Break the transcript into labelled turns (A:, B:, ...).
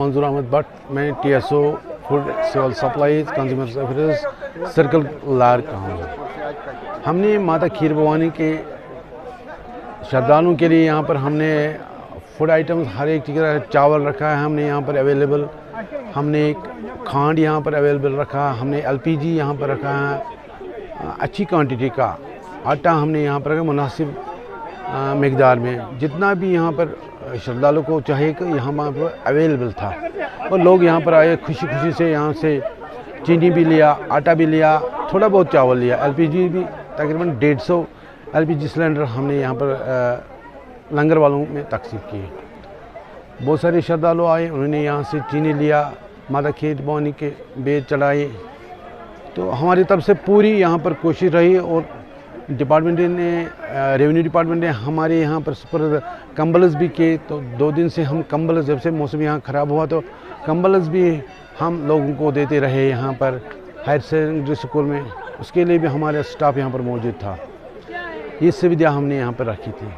A: मंजूर अहमद भट्ट, मैं TSO food civil supplies consumer affairs circle Lar का हूँ। हमने माता खीर भवानी के श्रद्धालुओं के लिए यहाँ पर हमने फूड आइटम्स हर एक चीज़ चावल रखा है हमने यहाँ पर अवेलेबल, हमने खांड यहाँ पर अवेलेबल रखा, हमने LPG यहाँ पर रखा है, अच्छी क्वांटिटी का आटा हमने यहाँ पर रखा मुनासिब मकदार में, जितना भी यहाँ पर श्रद्धालु को चाहे कि यहाँ पर अवेलेबल था। और लोग यहाँ पर आए खुशी खुशी से, यहाँ से चीनी भी लिया, आटा भी लिया, थोड़ा बहुत चावल लिया, LPG भी तकरीबन 150 LPG सिलेंडर हमने यहाँ पर लंगर वालों में तकसीम किए। बहुत सारे श्रद्धालु आए, उन्होंने यहाँ से चीनी लिया, माता खीर भवानी के बेद चढ़ाए। तो हमारी तरफ से पूरी यहाँ पर कोशिश रही और डिपार्टमेंट ने, रेवेन्यू डिपार्टमेंट ने हमारे यहाँ पर कंबल्स भी किए। तो 2 दिन से हम कंबल्स, जब से मौसम यहाँ ख़राब हुआ तो कंबल्स भी हम लोगों को देते रहे यहाँ पर हायर सेकेंडरी स्कूल में। उसके लिए भी हमारा स्टाफ यहाँ पर मौजूद था। ये सुविधा हमने यहाँ पर रखी थी।